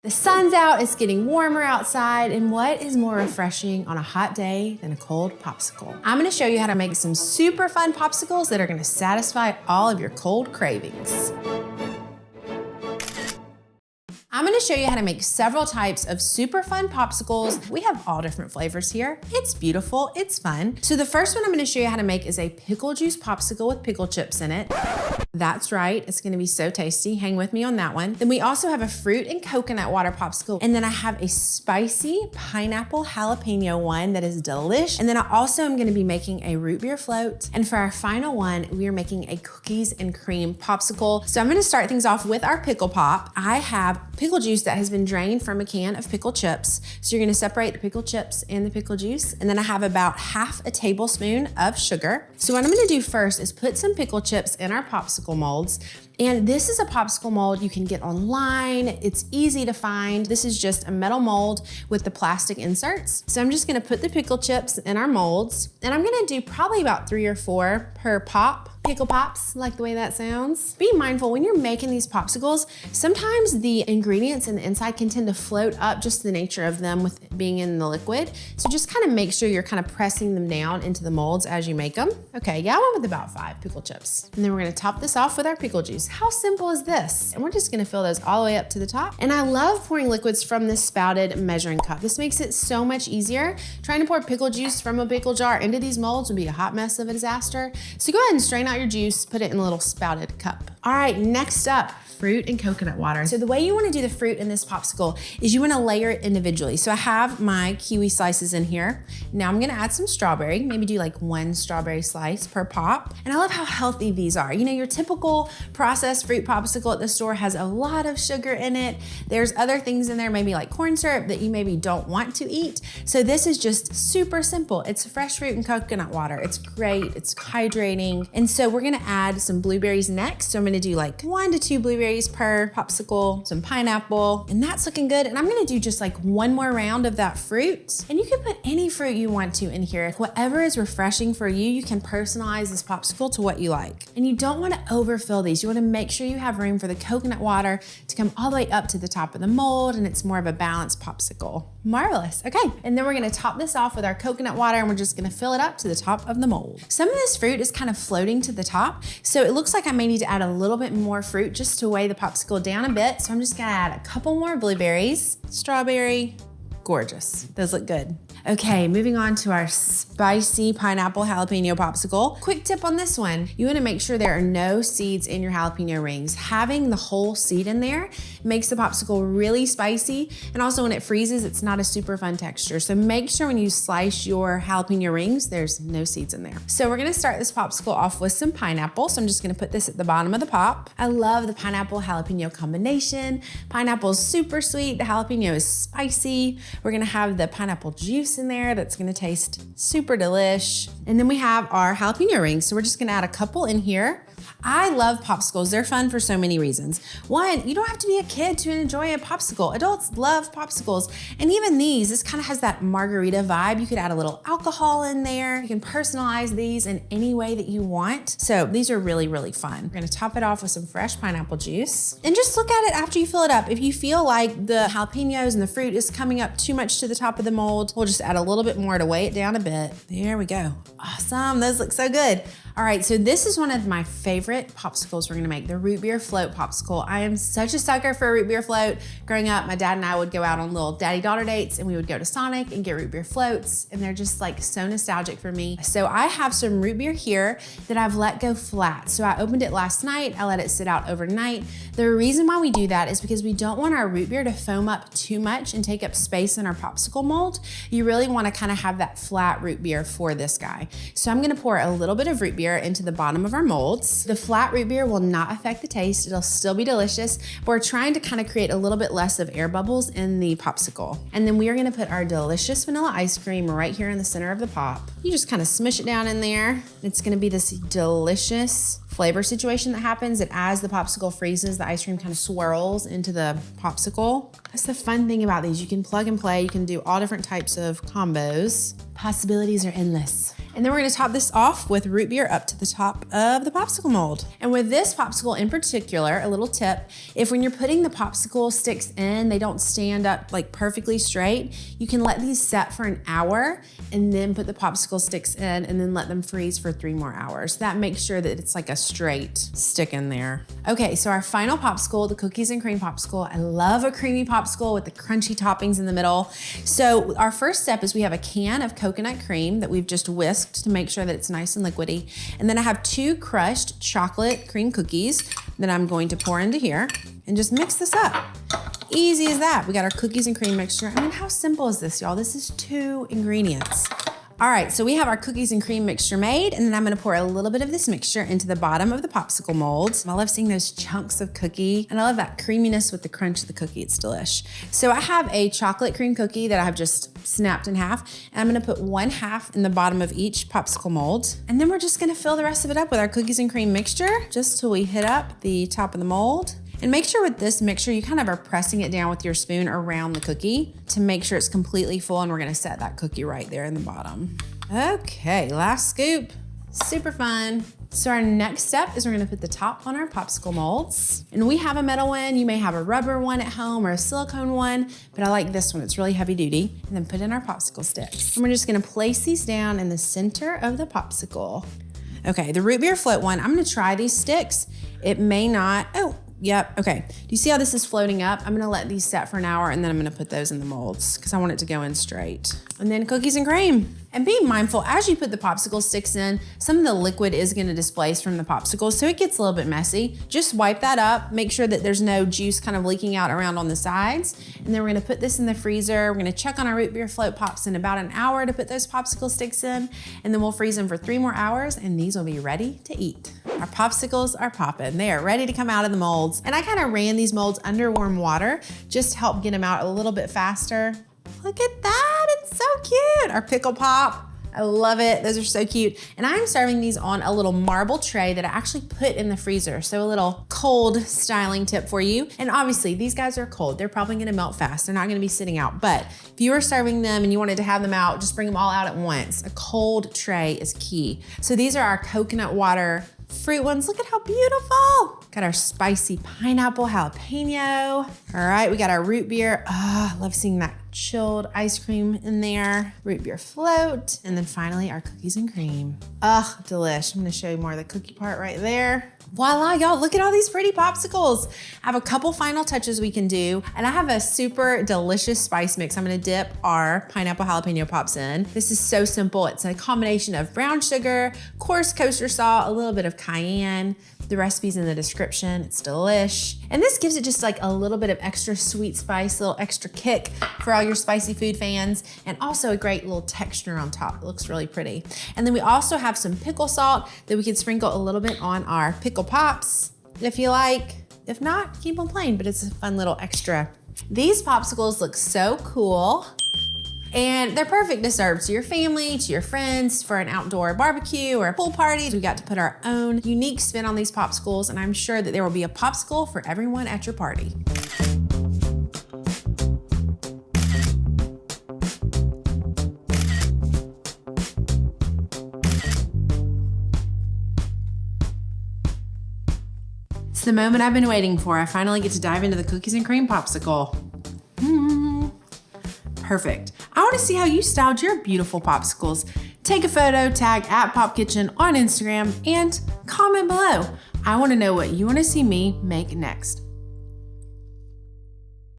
The sun's out, it's getting warmer outside, and what is more refreshing on a hot day than a cold popsicle? I'm gonna show you how to make some super fun popsicles that are gonna satisfy all of your cold cravings. I'm gonna show you how to make several types of super fun popsicles. We have all different flavors here. It's beautiful, it's fun. So the first one I'm gonna show you how to make is a pickle juice popsicle with pickle chips in it. That's right, it's gonna be so tasty. Hang with me on that one. Then we also have a fruit and coconut water popsicle. And then I have a spicy pineapple jalapeno one that is delish. And then I also am gonna be making a root beer float. And for our final one, we are making a cookies and cream popsicle. So I'm gonna start things off with our pickle pop. I have pickle juice that has been drained from a can of pickle chips. So you're gonna separate the pickle chips and the pickle juice. And then I have about half a tablespoon of sugar. So what I'm gonna do first is put some pickle chips in our popsicle molds. And this is a popsicle mold you can get online. It's easy to find. This is just a metal mold with the plastic inserts. So I'm just gonna put the pickle chips in our molds, and I'm gonna do probably about 3 or 4 per pop. Pickle pops, like the way that sounds. Be mindful when you're making these popsicles, sometimes the ingredients in the inside can tend to float up, just the nature of them with being in the liquid. So just kind of make sure you're kind of pressing them down into the molds as you make them. Okay, yeah, I went with about 5 pickle chips. And then we're gonna top this off with our pickle juice. How simple is this? And we're just gonna fill those all the way up to the top. And I love pouring liquids from this spouted measuring cup. This makes it so much easier. Trying to pour pickle juice from a pickle jar into these molds would be a hot mess of a disaster. So go ahead and strain out your juice, put it in a little spouted cup. All right, next up, fruit and coconut water. So the way you wanna do the fruit in this popsicle is you wanna layer it individually. So I have my kiwi slices in here. Now I'm gonna add some strawberry, maybe do like 1 strawberry slice per pop. And I love how healthy these are. You know, your typical processed fruit popsicle at the store has a lot of sugar in it. There's other things in there, maybe like corn syrup that you maybe don't want to eat. So this is just super simple. It's fresh fruit and coconut water. It's great, it's hydrating. And so we're gonna add some blueberries next. So I'm gonna do like 1 to 2 blueberries per popsicle, some pineapple, and that's looking good. And I'm gonna do just like 1 more round of that fruit. And you can put any fruit you want to in here. Whatever is refreshing for you, you can personalize this popsicle to what you like. And you don't wanna overfill these. You wanna make sure you have room for the coconut water to come all the way up to the top of the mold, and it's more of a balanced popsicle. Marvelous, okay. And then we're gonna top this off with our coconut water, and we're just gonna fill it up to the top of the mold. Some of this fruit is kind of floating to the top, so it looks like I may need to add a little bit more fruit just to weigh the popsicle down a bit. So I'm just gonna add a couple more blueberries, strawberry, gorgeous. Those look good. Okay, moving on to our spicy pineapple jalapeno popsicle. Quick tip on this one. You wanna make sure there are no seeds in your jalapeno rings. Having the whole seed in there makes the popsicle really spicy. And also when it freezes, it's not a super fun texture. So make sure when you slice your jalapeno rings, there's no seeds in there. So we're gonna start this popsicle off with some pineapple. So I'm just gonna put this at the bottom of the pop. I love the pineapple jalapeno combination. Pineapple is super sweet, the jalapeno is spicy. We're gonna have the pineapple juice in there that's gonna taste super delish. And then we have our jalapeno rings. So we're just gonna add a couple in here. I love popsicles. They're fun for so many reasons. One, you don't have to be a kid to enjoy a popsicle. Adults love popsicles. And even these, this kind of has that margarita vibe. You could add a little alcohol in there. You can personalize these in any way that you want. So these are really, really fun. We're gonna top it off with some fresh pineapple juice. And just look at it after you fill it up. If you feel like the jalapenos and the fruit is coming up too much to the top of the mold, we'll just add a little bit more to weigh it down a bit. There we go. Awesome, those look so good. All right, so this is one of my favorite popsicles we're gonna make, the root beer float popsicle. I am such a sucker for a root beer float. Growing up, my dad and I would go out on little daddy-daughter dates, and we would go to Sonic and get root beer floats, and they're just like so nostalgic for me. So I have some root beer here that I've let go flat. So I opened it last night, I let it sit out overnight. The reason why we do that is because we don't want our root beer to foam up too much and take up space in our popsicle mold. You really wanna kind of have that flat root beer for this guy. So I'm gonna pour a little bit of root beer into the bottom of our molds. The flat root beer will not affect the taste. It'll still be delicious, but we're trying to kind of create a little bit less of air bubbles in the popsicle. And then we are gonna put our delicious vanilla ice cream right here in the center of the pop. You just kind of smush it down in there. It's gonna be this delicious flavor situation that happens that as the popsicle freezes, the ice cream kind of swirls into the popsicle. That's the fun thing about these. You can plug and play. You can do all different types of combos. Possibilities are endless. And then we're gonna top this off with root beer up to the top of the popsicle mold. And with this popsicle in particular, a little tip, if when you're putting the popsicle sticks in, they don't stand up like perfectly straight, you can let these set for an hour and then put the popsicle sticks in and then let them freeze for 3 more hours. That makes sure that it's like a straight stick in there. Okay, so our final popsicle, the cookies and cream popsicle. I love a creamy popsicle with the crunchy toppings in the middle. So our first step is we have a can of coconut cream that we've just whisked to make sure that it's nice and liquidy. And then I have 2 crushed chocolate cream cookies that I'm going to pour into here and just mix this up. Easy as that. We got our cookies and cream mixture. I mean, how simple is this, y'all? This is 2 ingredients. All right, so we have our cookies and cream mixture made, and then I'm gonna pour a little bit of this mixture into the bottom of the popsicle mold. I love seeing those chunks of cookie, and I love that creaminess with the crunch of the cookie. It's delish. So I have a chocolate cream cookie that I've just snapped in half, and I'm gonna put 1/2 in the bottom of each popsicle mold. And then we're just gonna fill the rest of it up with our cookies and cream mixture, just till we hit up the top of the mold. And make sure with this mixture, you kind of are pressing it down with your spoon around the cookie to make sure it's completely full, and we're gonna set that cookie right there in the bottom. Okay, last scoop, super fun. So our next step is we're gonna put the top on our popsicle molds. And we have a metal one, you may have a rubber one at home or a silicone one, but I like this one, it's really heavy duty. And then put in our popsicle sticks. And we're just gonna place these down in the center of the popsicle. Okay, the root beer float one, I'm gonna try these sticks. It may not, oh, yep, okay. Do you see how this is floating up? I'm gonna let these set for an hour and then I'm gonna put those in the molds because I want it to go in straight. And then cookies and cream. And be mindful, as you put the popsicle sticks in, some of the liquid is gonna displace from the popsicle, so it gets a little bit messy. Just wipe that up, make sure that there's no juice kind of leaking out around on the sides. And then we're gonna put this in the freezer. We're gonna check on our root beer float pops in about an hour to put those popsicle sticks in, and then we'll freeze them for 3 more hours, and these will be ready to eat. Our popsicles are popping. They are ready to come out of the molds. And I kind of ran these molds under warm water, just to help get them out a little bit faster. Look at that, it's so cute. Our pickle pop, I love it. Those are so cute. And I'm serving these on a little marble tray that I actually put in the freezer. So a little cold styling tip for you. And obviously these guys are cold. They're probably gonna melt fast. They're not gonna be sitting out. But if you were serving them and you wanted to have them out, just bring them all out at once. A cold tray is key. So these are our coconut water fruit ones. Look at how beautiful. Got our spicy pineapple jalapeno. All right, we got our root beer. I love seeing that chilled ice cream in there. Root beer float. And then finally our cookies and cream. Delish. I'm gonna show you more of the cookie part right there. Voila, y'all, look at all these pretty popsicles. I have a couple final touches we can do, and I have a super delicious spice mix I'm gonna dip our pineapple jalapeno pops in. This is so simple. It's a combination of brown sugar, coarse kosher salt, a little bit of cayenne. The recipe's in the description, it's delish. And this gives it just like a little bit of extra sweet spice, a little extra kick for all your spicy food fans, and also a great little texture on top. It looks really pretty. And then we also have some pickle salt that we can sprinkle a little bit on our pickle pops if you like. If not, keep them plain, but it's a fun little extra. These popsicles look so cool. And they're perfect to serve to your family, to your friends, for an outdoor barbecue or a pool party. We got to put our own unique spin on these popsicles, and I'm sure that there will be a popsicle for everyone at your party. It's the moment I've been waiting for. I finally get to dive into the cookies and cream popsicle. Perfect. I want to see how you styled your beautiful popsicles. Take a photo, tag @PopKitchen on Instagram, and comment below. I want to know what you want to see me make next.